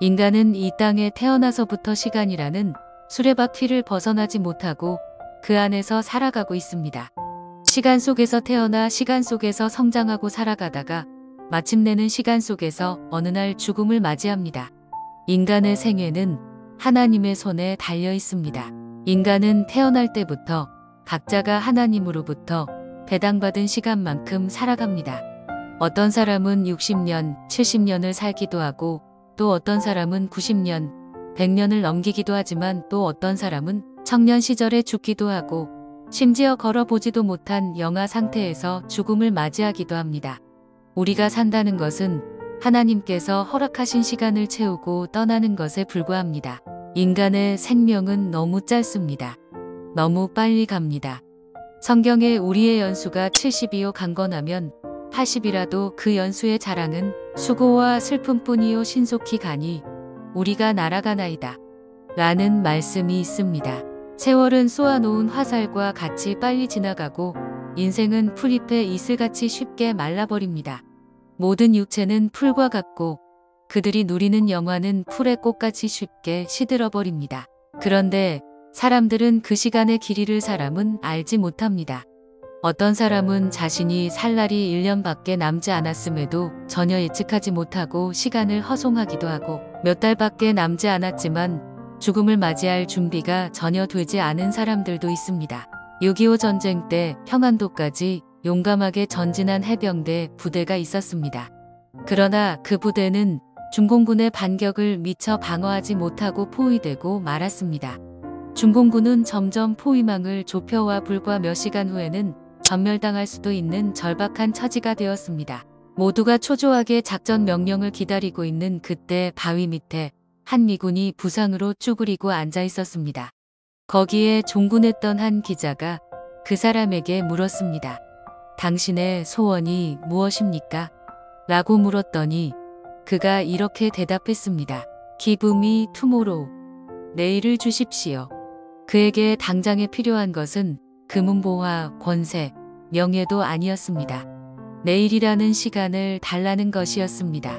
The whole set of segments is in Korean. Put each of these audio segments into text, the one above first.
인간은 이 땅에 태어나서부터 시간이라는 수레바퀴를 벗어나지 못하고 그 안에서 살아가고 있습니다. 시간 속에서 태어나 시간 속에서 성장하고 살아가다가 마침내는 시간 속에서 어느 날 죽음을 맞이합니다. 인간의 생애는 하나님의 손에 달려 있습니다. 인간은 태어날 때부터 각자가 하나님으로부터 배당받은 시간만큼 살아갑니다. 어떤 사람은 60년, 70년을 살기도 하고 또 어떤 사람은 90년, 100년을 넘기기도 하지만 또 어떤 사람은 청년 시절에 죽기도 하고 심지어 걸어보지도 못한 영아 상태에서 죽음을 맞이하기도 합니다. 우리가 산다는 것은 하나님께서 허락하신 시간을 채우고 떠나는 것에 불과합니다. 인간의 생명은 너무 짧습니다. 너무 빨리 갑니다. 성경에 우리의 연수가 70이요 강건하면 80이라도 그 연수의 자랑은 수고와 슬픔뿐이요 신속히 가니 우리가 날아가나이다 라는 말씀이 있습니다. 세월은 쏘아놓은 화살과 같이 빨리 지나가고 인생은 풀잎에 이슬같이 쉽게 말라버립니다. 모든 육체는 풀과 같고 그들이 누리는 영화는 풀의 꽃같이 쉽게 시들어버립니다. 그런데 사람들은 그 시간의 길이를 사람은 알지 못합니다. 어떤 사람은 자신이 살 날이 1년밖에 남지 않았음에도 전혀 예측하지 못하고 시간을 허송하기도 하고 몇 달밖에 남지 않았지만 죽음을 맞이할 준비가 전혀 되지 않은 사람들도 있습니다. 6.25 전쟁 때 평안도까지 용감하게 전진한 해병대 부대가 있었습니다. 그러나 그 부대는 중공군의 반격을 미처 방어하지 못하고 포위되고 말았습니다. 중공군은 점점 포위망을 좁혀와 불과 몇 시간 후에는 전멸당할 수도 있는 절박한 처지가 되었습니다. 모두가 초조하게 작전 명령을 기다리고 있는 그때 바위 밑에 한 미군이 부상으로 쭈그리고 앉아 있었습니다. 거기에 종군했던 한 기자가 그 사람에게 물었습니다. 당신의 소원이 무엇입니까? 라고 물었더니 그가 이렇게 대답했습니다. Give me tomorrow. 내일을 주십시오. 그에게 당장에 필요한 것은 금은보화, 권세, 명예도 아니었습니다. 내일이라는 시간을 달라는 것이었습니다.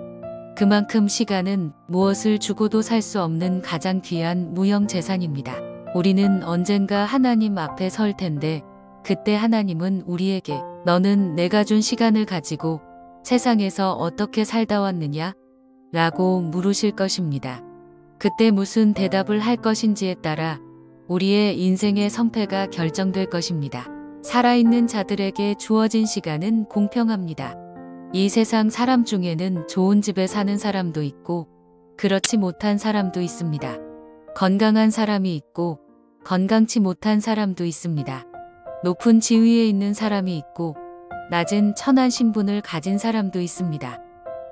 그만큼 시간은 무엇을 주고도 살 수 없는 가장 귀한 무형 재산입니다. 우리는 언젠가 하나님 앞에 설 텐데 그때 하나님은 우리에게 너는 내가 준 시간을 가지고 세상에서 어떻게 살다 왔느냐? 라고 물으실 것입니다. 그때 무슨 대답을 할 것인지에 따라 우리의 인생의 성패가 결정될 것입니다. 살아있는 자들에게 주어진 시간은 공평합니다. 이 세상 사람 중에는 좋은 집에 사는 사람도 있고 그렇지 못한 사람도 있습니다. 건강한 사람이 있고 건강치 못한 사람도 있습니다. 높은 지위에 있는 사람이 있고 낮은 천한 신분을 가진 사람도 있습니다.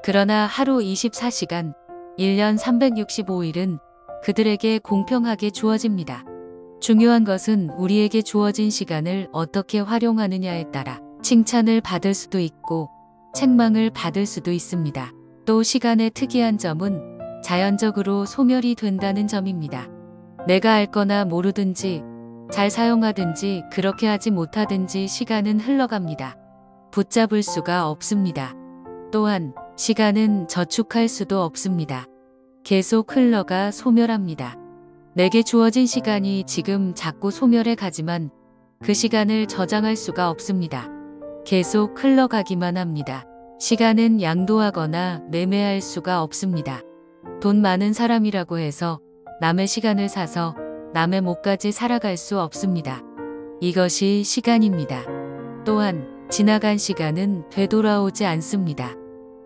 그러나 하루 24시간, 1년 365일은 그들에게 공평하게 주어집니다. 중요한 것은 우리에게 주어진 시간을 어떻게 활용하느냐에 따라 칭찬을 받을 수도 있고 책망을 받을 수도 있습니다. 또 시간의 특이한 점은 자연적으로 소멸이 된다는 점입니다. 내가 알거나 모르든지 잘 사용하든지 그렇게 하지 못하든지 시간은 흘러갑니다. 붙잡을 수가 없습니다. 또한 시간은 저축할 수도 없습니다. 계속 흘러가 소멸합니다. 내게 주어진 시간이 지금 자꾸 소멸해 가지만 그 시간을 저장할 수가 없습니다. 계속 흘러가기만 합니다. 시간은 양도하거나 매매할 수가 없습니다. 돈 많은 사람이라고 해서 남의 시간을 사서 남의 몫까지 살아갈 수 없습니다. 이것이 시간입니다. 또한 지나간 시간은 되돌아오지 않습니다.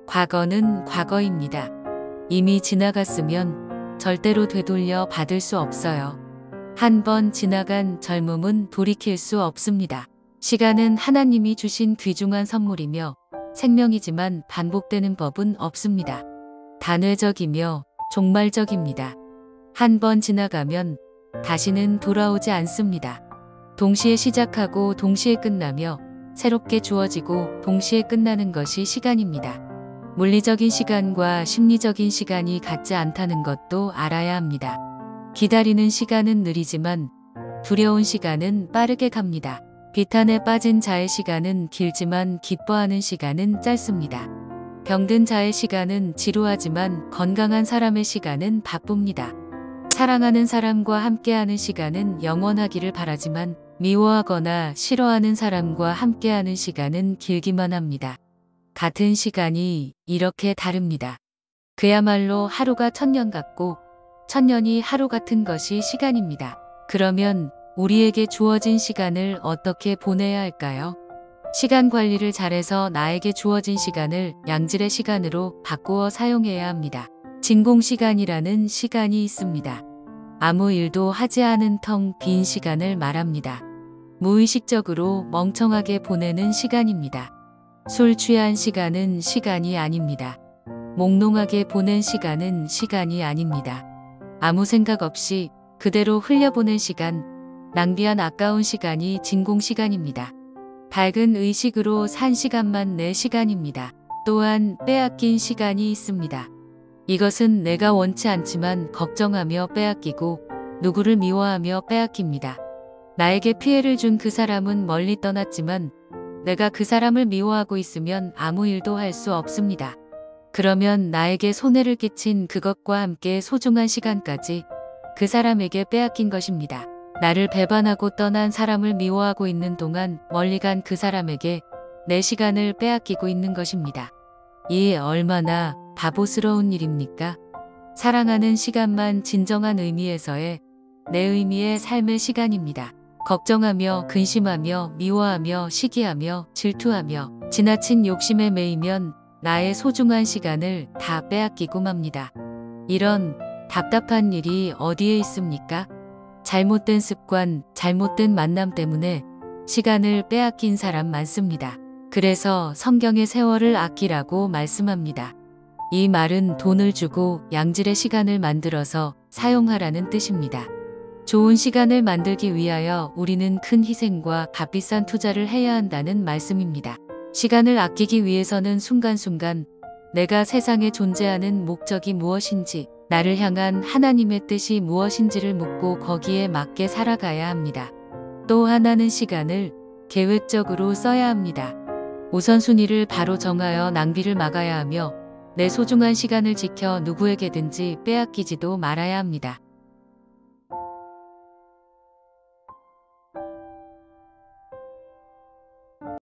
과거는 과거입니다. 이미 지나갔으면 절대로 되돌려 받을 수 없어요. 한 번 지나간 젊음은 돌이킬 수 없습니다. 시간은 하나님이 주신 귀중한 선물이며 생명이지만 반복되는 법은 없습니다. 단회적이며 종말적입니다. 한 번 지나가면 다시는 돌아오지 않습니다. 동시에 시작하고 동시에 끝나며 새롭게 주어지고 동시에 끝나는 것이 시간입니다. 물리적인 시간과 심리적인 시간이 같지 않다는 것도 알아야 합니다. 기다리는 시간은 느리지만 두려운 시간은 빠르게 갑니다. 비탄에 빠진 자의 시간은 길지만 기뻐하는 시간은 짧습니다. 병든 자의 시간은 지루하지만 건강한 사람의 시간은 바쁩니다. 사랑하는 사람과 함께하는 시간은 영원하기를 바라지만 미워하거나 싫어하는 사람과 함께하는 시간은 길기만 합니다. 같은 시간이 이렇게 다릅니다. 그야말로 하루가 천년 같고 천년이 하루 같은 것이 시간입니다. 그러면 우리에게 주어진 시간을 어떻게 보내야 할까요? 시간 관리를 잘해서 나에게 주어진 시간을 양질의 시간으로 바꾸어 사용해야 합니다. 진공시간이라는 시간이 있습니다. 아무 일도 하지 않은 텅 빈 시간을 말합니다. 무의식적으로 멍청하게 보내는 시간입니다. 술 취한 시간은 시간이 아닙니다. 몽롱하게 보낸 시간은 시간이 아닙니다. 아무 생각 없이 그대로 흘려보낸 시간, 낭비한 아까운 시간이 진공시간입니다. 밝은 의식으로 산 시간만 내 시간입니다. 또한 빼앗긴 시간이 있습니다. 이것은 내가 원치 않지만 걱정하며 빼앗기고 누구를 미워하며 빼앗깁니다. 나에게 피해를 준 그 사람은 멀리 떠났지만 내가 그 사람을 미워하고 있으면 아무 일도 할 수 없습니다. 그러면 나에게 손해를 끼친 그것과 함께 소중한 시간까지 그 사람에게 빼앗긴 것입니다. 나를 배반하고 떠난 사람을 미워하고 있는 동안 멀리 간 그 사람에게 내 시간을 빼앗기고 있는 것입니다. 이 얼마나 바보스러운 일입니까? 사랑하는 시간만 진정한 의미에서의 내 의미의 삶의 시간입니다. 걱정하며 근심하며 미워하며 시기하며 질투하며 지나친 욕심에 매이면 나의 소중한 시간을 다 빼앗기고 맙니다. 이런 답답한 일이 어디에 있습니까? 잘못된 습관, 잘못된 만남 때문에 시간을 빼앗긴 사람 많습니다. 그래서 성경의 세월을 아끼라고 말씀합니다. 이 말은 돈을 주고 양질의 시간을 만들어서 사용하라는 뜻입니다. 좋은 시간을 만들기 위하여 우리는 큰 희생과 값비싼 투자를 해야 한다는 말씀입니다. 시간을 아끼기 위해서는 순간순간 내가 세상에 존재하는 목적이 무엇인지, 나를 향한 하나님의 뜻이 무엇인지를 묻고 거기에 맞게 살아가야 합니다. 또 하나는 시간을 계획적으로 써야 합니다. 우선순위를 바로 정하여 낭비를 막아야 하며 내 소중한 시간을 지켜 누구에게든지 빼앗기지도 말아야 합니다.